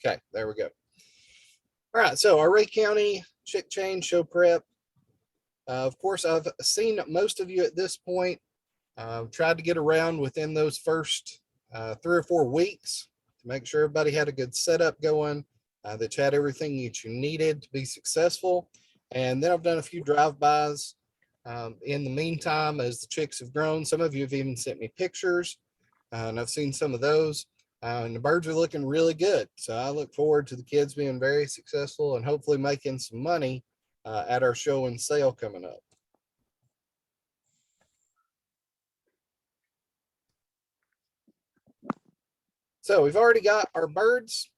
Okay, there we go. All right, so our Rhea County chick chain show prep. Of course, I've seen most of you at this point. Tried to get around within those first 3 or 4 weeks to make sure everybody had a good setup going, that you had everything that you needed to be successful. And then I've done a few drive-bys. In the meantime, as the chicks have grown, some of you have even sent me pictures, and I've seen some of those. And the birds are looking really good. So I look forward to the kids being very successful and hopefully making some money at our show and sale coming up. So we've already got our birds,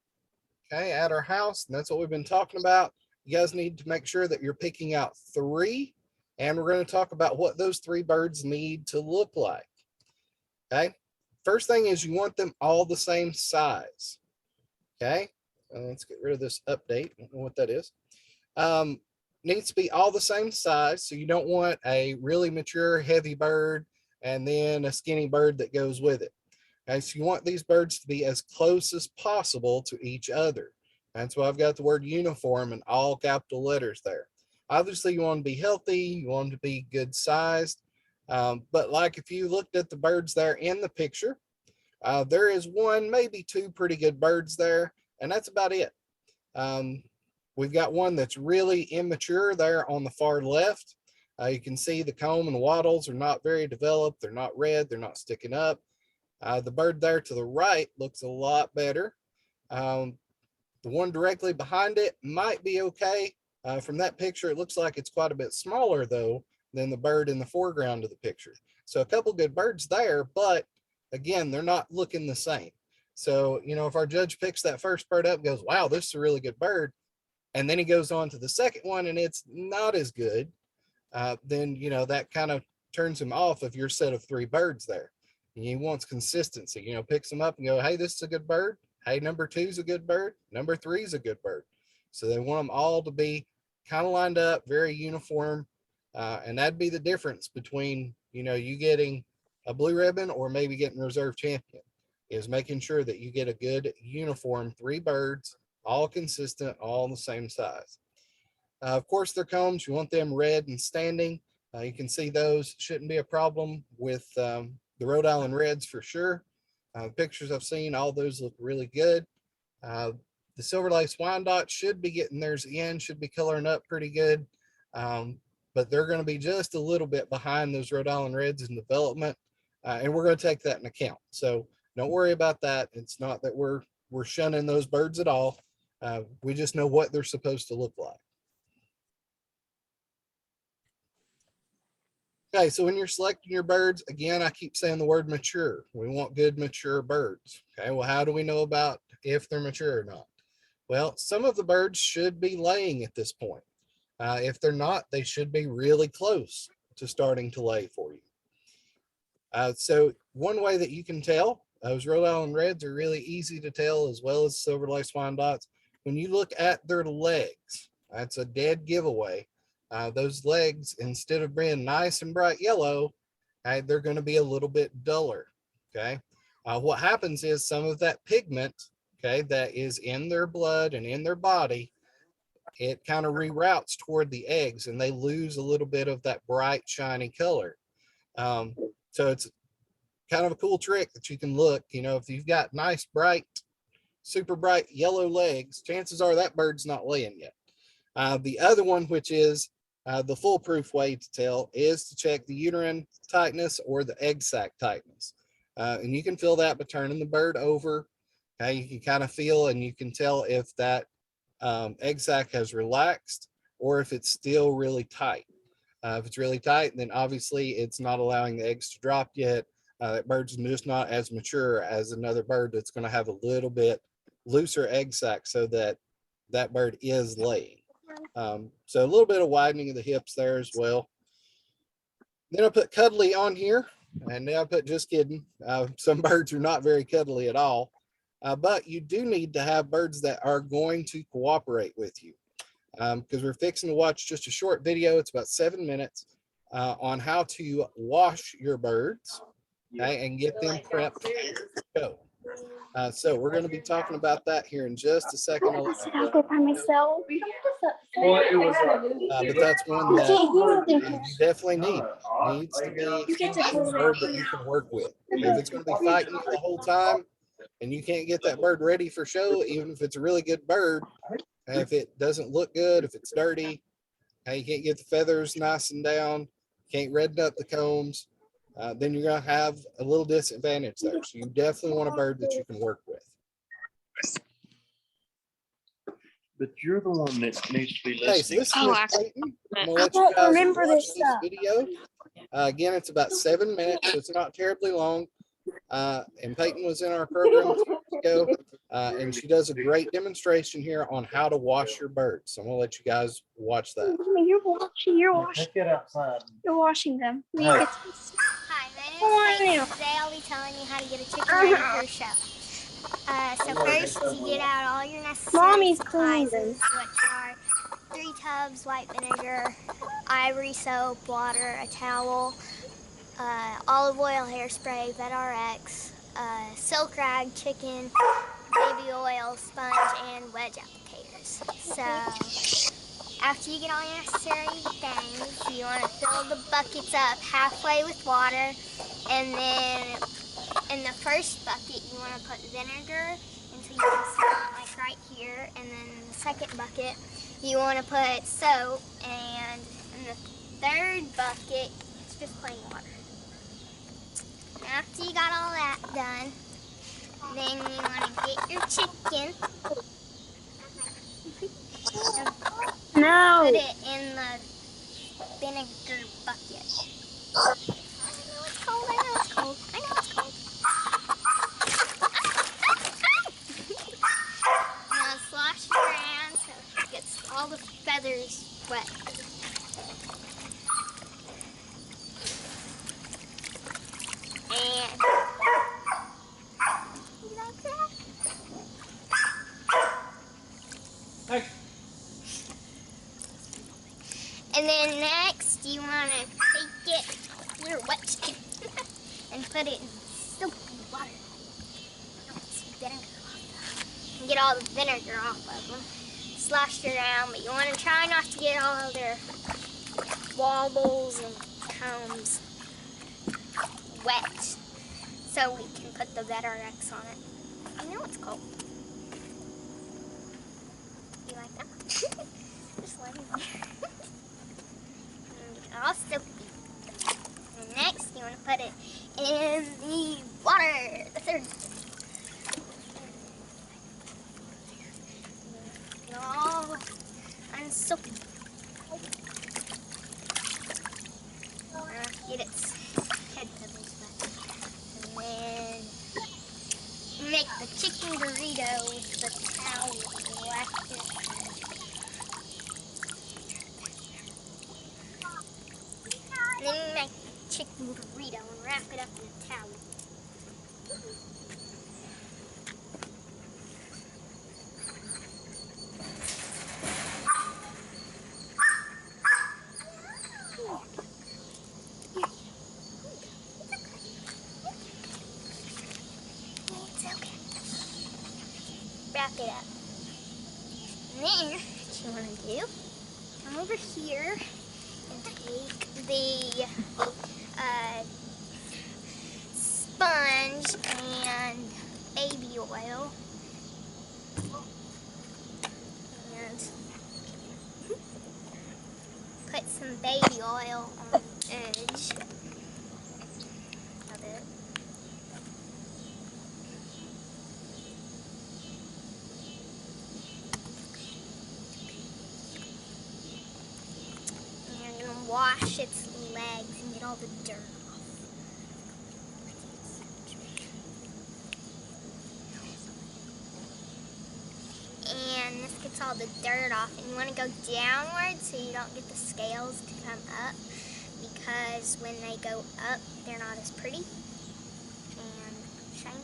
okay, at our house, and that's what we've been talking about. You guys need to make sure that you're picking out 3, and we're going to talk about what those 3 birds need to look like. Okay, first thing is you want them all the same size. Okay, let's get rid of this update. I don't know what that is. Needs to be all the same size, so you don't want a really mature heavy bird and then a skinny bird that goes with it. Okay, so you want these birds to be as close as possible to each other. That's why I've got the word uniform in all capital letters there. Obviously, you want to be healthy, you want them to be good sized. But like if you looked at the birds there in the picture, there is 1, maybe 2 pretty good birds there, and that's about it. We've got one that's really immature there on the far left. You can see the comb and wattles are not very developed. They're not red. They're not sticking up. The bird there to the right looks a lot better. The one directly behind it might be okay. From that picture, it looks like it's quite a bit smaller though than the bird in the foreground of the picture. So a couple good birds there, but again, they're not looking the same. So, you know, if our judge picks that first bird up, goes, wow, this is a really good bird, and then he goes on to the second one and it's not as good, then, you know, that kind of turns him off of your set of 3 birds there. And he wants consistency, you know, picks them up and go, hey, this is a good bird. Hey, number 2 is a good bird. Number 3 is a good bird. So they want them all to be kind of lined up, very uniform. And that'd be the difference between, you know, you getting a blue ribbon or maybe getting reserve champion, is making sure that you get a good uniform 3 birds, all consistent, all the same size. Of course, their combs, you want them red and standing. You can see those shouldn't be a problem with the Rhode Island Reds for sure. Pictures I've seen, all those look really good. The Silver Lace Wyandotte should be getting theirs in, should be coloring up pretty good. But they're going to be just a little bit behind those Rhode Island Reds in development. And we're going to take that in account. So don't worry about that. It's not that we're shunning those birds at all. We just know what they're supposed to look like. Okay, so when you're selecting your birds, again, I keep saying the word mature. We want good, mature birds. Okay, well, how do we know about if they're mature or not? Well, some of the birds should be laying at this point. If they're not, they should be really close to starting to lay for you. So one way that you can tell, those Rhode Island Reds are really easy to tell, as well as Silver Lace Wyandottes. When you look at their legs, that's a dead giveaway. Those legs, instead of being nice and bright yellow, they're going to be a little bit duller. Okay. What happens is some of that pigment, okay, that is in their blood and in their body, it kind of reroutes toward the eggs and they lose a little bit of that bright, shiny color. So it's kind of a cool trick that you can look, you know, if you've got nice, bright, super bright yellow legs, chances are that bird's not laying yet. The other one, which is the foolproof way to tell, is to check the uterine tightness or the egg sac tightness. And you can feel that by turning the bird over. Okay, you can kind of feel and you can tell if that egg sac has relaxed or if it's still really tight. If it's really tight, then obviously it's not allowing the eggs to drop yet. That bird's just not as mature as another bird that's going to have a little bit looser egg sac so that that bird is laying. So a little bit of widening of the hips there as well. Then I put cuddly on here, and now I put just kidding. Some birds are not very cuddly at all, but you do need to have birds that are going to cooperate with you, because we're fixing to watch just a short video. It's about 7 minutes on how to wash your birds, okay, and get them prepped to go. So we're going to be talking about that here in just a second. I said I'll go by myself. But that's one You that can't hear you them. definitely needs to be You get to a hold bird it. that you can work with. If it's going to be fighting you the whole time and you can't get that bird ready for show, even if it's a really good bird, and if it doesn't look good, if it's dirty, you can't get the feathers nice and down, can't redden up the combs, then you're going to have a little disadvantage there. So you definitely want a bird that you can work with. But you're the one that needs to be Hey, so listening. this is Oh, Miss I- Clayton. I'm gonna I let you don't guys remember watch this this stuff. video. Again, it's about 7 minutes, so it's not terribly long. And Peyton was in our program 2 weeks ago, and she does a great demonstration here on how to wash your birds. So I'm gonna let you guys watch that. Mommy, you're washing Let's get outside. them. Hey. You get Hi, Oh, my I name is know. Clayton. Today I'll be telling you how to get a chicken ready for a show. So first you get out all your necessary Mommy's supplies, cleaning them. which are 3 tubs white vinegar, ivory soap, water, a towel, olive oil, hairspray, VetRx, silk rag, chicken, baby oil, sponge, and wedge applicators. So after you get all your necessary things, you want to fill the buckets up halfway with water, and then in the first bucket you want to put vinegar until you can see it like right here, and then in the second bucket you want to put soap, and in the third bucket it's just plain water. After you got all that done, then you want to get your chicken and No. put it in the vinegar bucket. I know it's cold, I know it's cold, I know it's cold. Now slosh it around so it gets all the feathers wet. And you like that? And then next you want to take it, your wet chicken, and put it in soapy water. No, it's vinegar. And get all the vinegar off of them. Slosh it around, but you want to try not to get all of their wobbles and combs wet, so we can put the VetRx on it. You know it's cold. You like that? Just let me. All soapy. And next, you want to put it in the water, the third. Get all unsoapy. Get its head feathers wet. And then make the chicken burrito with the towel. Wrap it. And then make the chicken burrito and wrap it up in a towel. It's okay. Wrap it up. And then, what you want to do, come over here and take the sponge and baby oil and put some baby oil on the edge of it. And you're going to wash its legs and get all the dirt off. And this gets all the dirt off, and you want to go downward so you don't get the scales to come up, because when they go up they're not as pretty and shiny.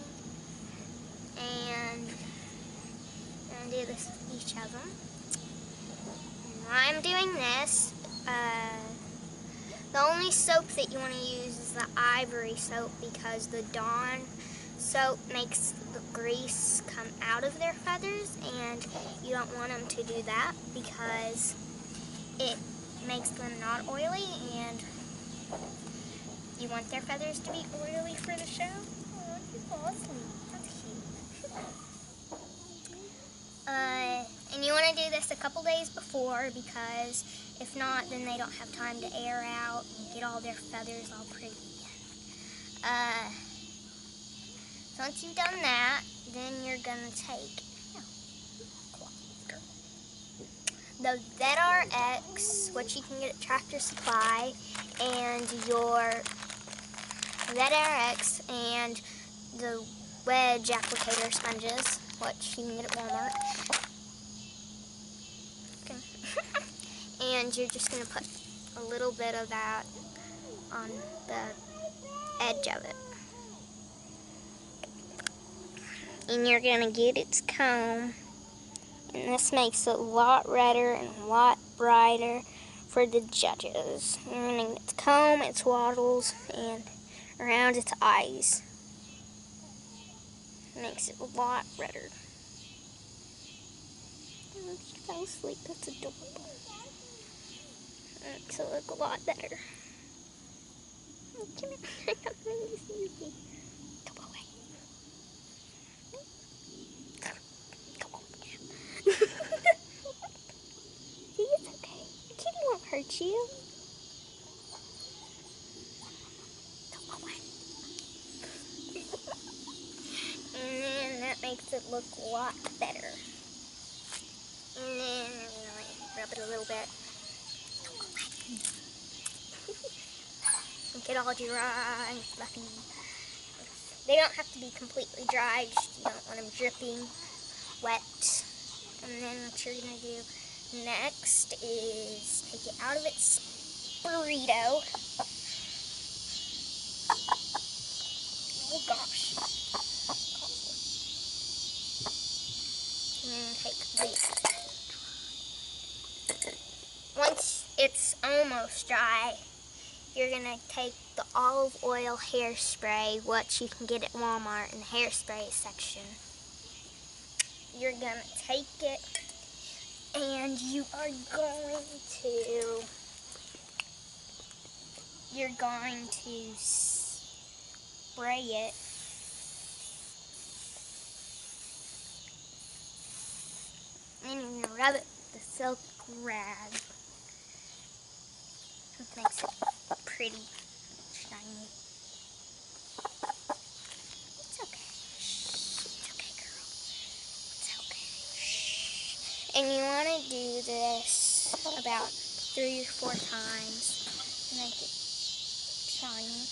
And I'm going to do this with each of them. And while I'm doing this, the only soap that you want to use is the ivory soap, because the Dawn soap makes the grease come out of their feathers, and you don't want them to do that because it makes them not oily, and you want their feathers to be oily for the show. Oh, you fall asleep. That's cute. And you want to do this a couple days before, because if not, then they don't have time to air out and get all their feathers all pretty. So once you've done that, then you're gonna take the VetRx, which you can get at Tractor Supply, and your VetRx and the wedge applicator sponges, which you can get at Walmart. Okay. And you're just gonna put a little bit of that on the edge of it. And you're gonna get its comb, and this makes it a lot redder and a lot brighter for the judges. You're gonna get its comb, its wattles, and around its eyes. It makes it a lot redder. Oh, she fell asleep. That's adorable. It makes it look a lot better. Oh, come here. I'm really sneaky. Go away. Go away. See, it's okay. Kitty won't hurt you. Go away. And then that makes it look a lot better. And then I'm gonna rub it a little bit. Get all dry and fluffy. They don't have to be completely dry, just you don't want them dripping wet. And then what you're gonna do next is take it out of its burrito. Oh gosh. And then take once it's almost dry, you're gonna take the olive oil hairspray, which you can get at Walmart in the hairspray section. You're gonna take it and you're going to spray it. And you're gonna rub it with the silk rag. It makes it pretty shiny. It's okay. It's okay, girl. It's okay. And you want to do this about 3 or 4 times to make it shiny.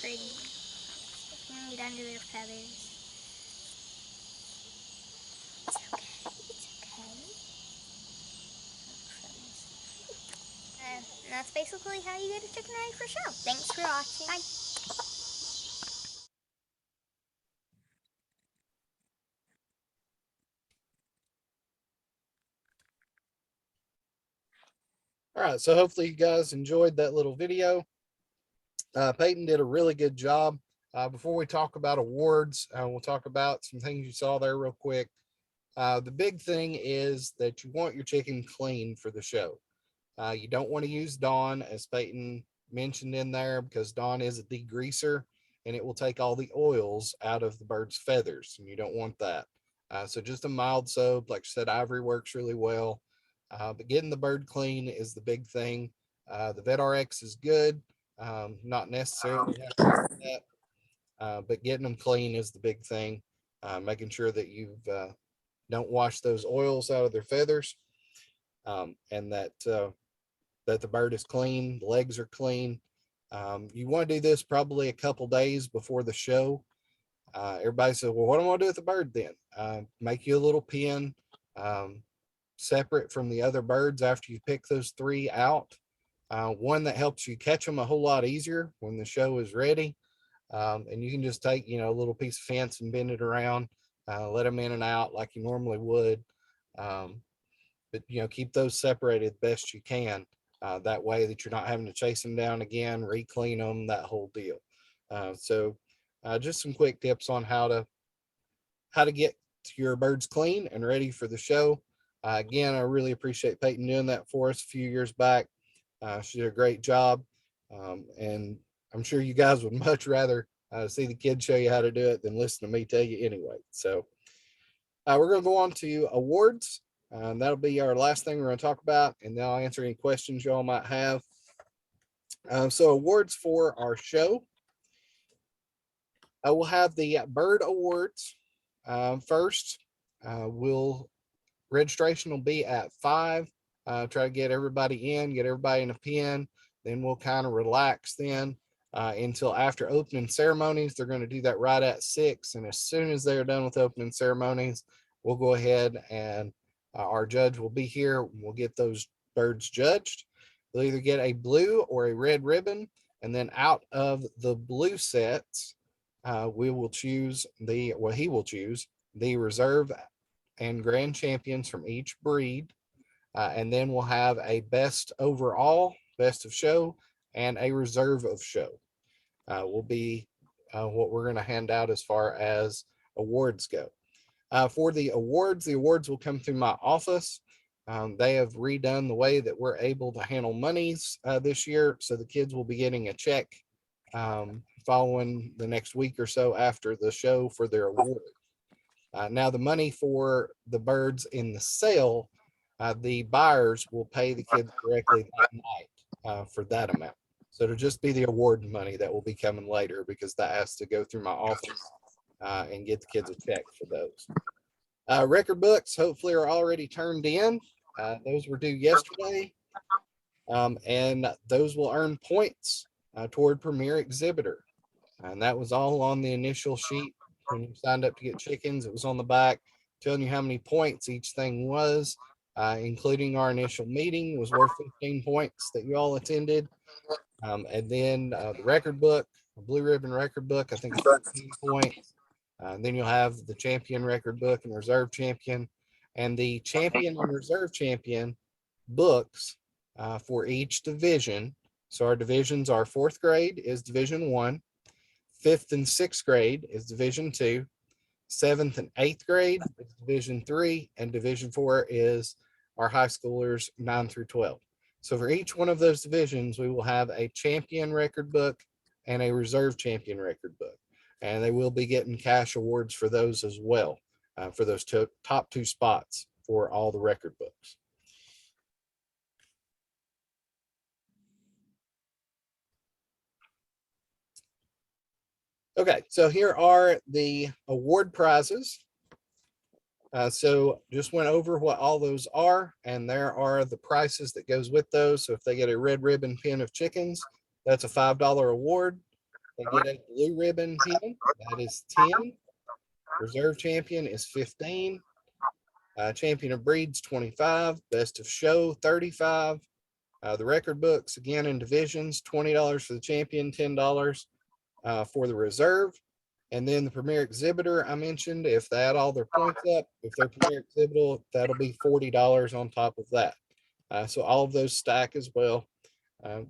Pretty. And get under their feathers. It's okay. It's okay. And that's basically how you get a chicken ready for show. Thanks for watching. Bye. All right, so hopefully you guys enjoyed that little video. Peyton did a really good job. Before we talk about awards, we'll talk about some things you saw there real quick. The big thing is that you want your chicken clean for the show. You don't want to use Dawn, as Peyton mentioned in there, because Dawn is a degreaser and it will take all the oils out of the bird's feathers, and you don't want that. So just a mild soap, like I said, Ivory works really well. But getting the bird clean is the big thing. The VetRx is good, not necessarily that, but getting them clean is the big thing. Making sure that you've don't wash those oils out of their feathers, and that that the bird is clean, the legs are clean. You want to do this probably a couple days before the show. Everybody says, well, what am I going to do with the bird then? Make you a little pen, separate from the other birds after you pick those 3 out. One that helps you catch them a whole lot easier when the show is ready. And you can just take, a little piece of fence and bend it around, let them in and out like you normally would. But, keep those separated best you can. That way that you're not having to chase them down again, re-clean them, that whole deal. So just some quick tips on how to get your birds clean and ready for the show. Again, I really appreciate Peyton doing that for us a few years back. She did a great job. And I'm sure you guys would much rather see the kids show you how to do it than listen to me tell you anyway. So we're going to go on to awards. That'll be our last thing we're going to talk about, and then I'll answer any questions y'all might have. So awards for our show. We'll have the bird awards first. Registration will be at 5. Try to get everybody in, get everybody in a pen. Then we'll kind of relax then until after opening ceremonies. They're going to do that right at 6. And as soon as they're done with opening ceremonies, we'll go ahead and our judge will be here. We'll get those birds judged. They'll either get a blue or a red ribbon. And then out of the blue sets, he will choose the reserve and grand champions from each breed. And then we'll have a best overall, best of show, and a reserve of show will be what we're going to hand out as far as awards go. For the awards will come through my office. They have redone the way that we're able to handle monies this year. So the kids will be getting a check following the next week or so after the show for their award. Now the money for the birds in the sale, the buyers will pay the kids directly that night for that amount. So it'll just be the award money that will be coming later, because that has to go through my office and get the kids a check for those. Record books hopefully are already turned in. Those were due yesterday. And those will earn points toward Premier Exhibitor. And that was all on the initial sheet. When you signed up to get chickens, it was on the back telling you how many points each thing was, including our initial meeting was worth 15 points that you all attended. And then the record book, the blue ribbon record book, I think it's 15 points. Then you'll have the champion record book and reserve champion, and the champion and reserve champion books for each division. So our divisions are 4th grade is Division 1, 5th and 6th grade is Division 2, 7th and 8th grade is Division 3, and Division 4 is our high schoolers 9 through 12. So for each one of those divisions, we will have a champion record book and a reserve champion record book. And they will be getting cash awards for those as well, for those top 2 spots for all the record books. Okay, so here are the award prizes. So just went over what all those are, and there are the prices that goes with those. So if they get a red ribbon pin of chickens, that's a $5 award. They get a blue ribbon pin, that is 10. Reserve champion is 15. Champion of breeds 25. Best of show 35. The record books again in divisions, $20 for the champion, $10 for the reserve. And then the Premier Exhibitor I mentioned, if they add all their points up, if they're Premier Exhibitor, that'll be $40 on top of that. So all of those stack as well.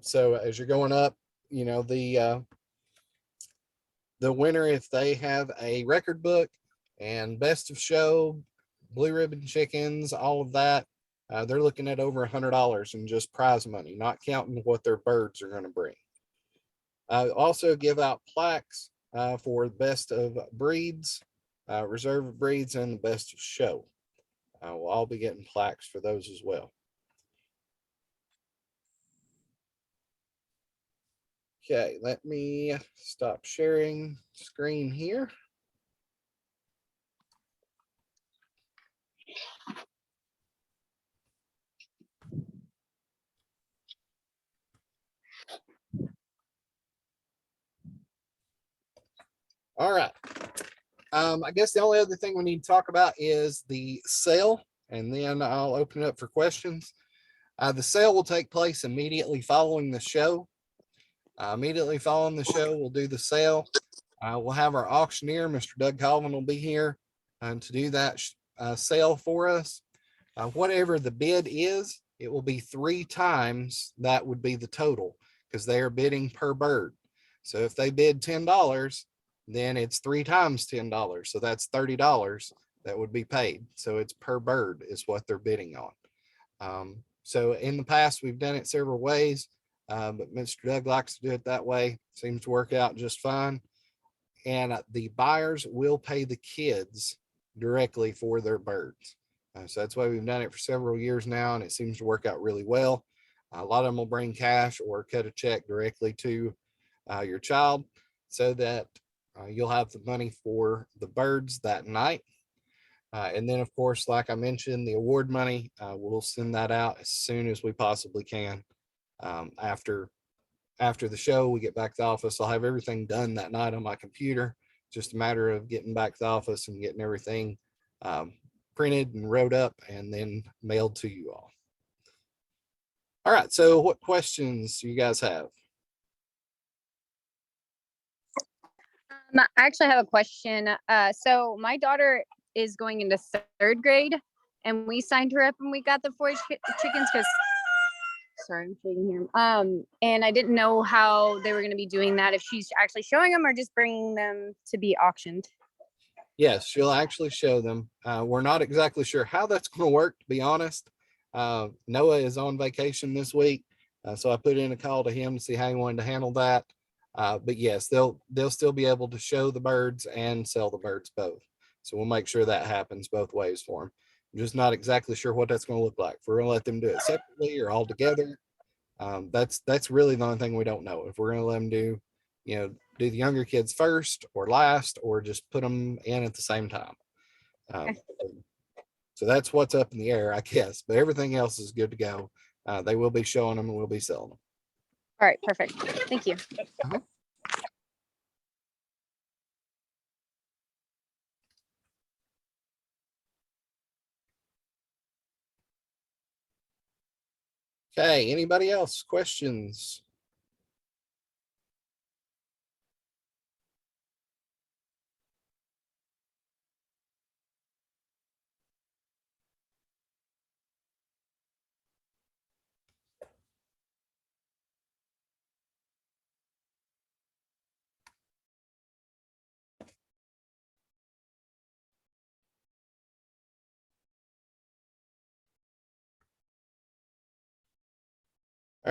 So as you're going up, you know, the winner, if they have a record book and best of show, blue ribbon chickens, all of that, they're looking at over $100 in just prize money, not counting what their birds are going to bring. Also give out plaques for best of breeds, reserve of breeds, and the best of show. We'll all be getting plaques for those as well. Okay, let me stop sharing screen here. All right. I guess the only other thing we need to talk about is the sale, and then I'll open it up for questions. The sale will take place immediately following the show. Immediately following the show, we'll do the sale. We'll have our auctioneer, Mr. Doug Colvin, will be here to do that sale for us. Whatever the bid is, it will be 3 times that would be the total, because they are bidding per bird. So if they bid $10, then it's 3 times $10. So that's $30 that would be paid. So it's per bird is what they're bidding on. So in the past, we've done it several ways, but Mr. Doug likes to do it that way. Seems to work out just fine. And the buyers will pay the kids directly for their birds. So that's why we've done it for several years now, and it seems to work out really well. A lot of them will bring cash or cut a check directly to your child so that you'll have the money for the birds that night. And then, of course, like I mentioned, the award money, we'll send that out as soon as we possibly can. After the show, we get back to the office. I'll have everything done that night on my computer. Just a matter of getting back to the office and getting everything printed and wrote up and then mailed to you all. All right. So what questions do you guys have? I actually have a question. So my daughter is going into 3rd grade, and we signed her up and we got the 4-H chickens because, sorry, I'm shaking here. And I didn't know how they were going to be doing that, if she's actually showing them or just bringing them to be auctioned. Yes, she'll actually show them. We're not exactly sure how that's going to work, to be honest. Noah is on vacation this week, so I put in a call to him to see how he wanted to handle that. But yes, they'll still be able to show the birds and sell the birds both. So we'll make sure that happens both ways for them. I'm just not exactly sure what that's going to look like. If we're going to let them do it separately or all together, that's really the only thing we don't know. If we're going to let them do the younger kids first or last, or just put them in at the same time. So that's what's up in the air, I guess. But everything else is good to go. They will be showing them and we'll be selling them. All right, perfect. Thank you. Okay, anybody else? Questions?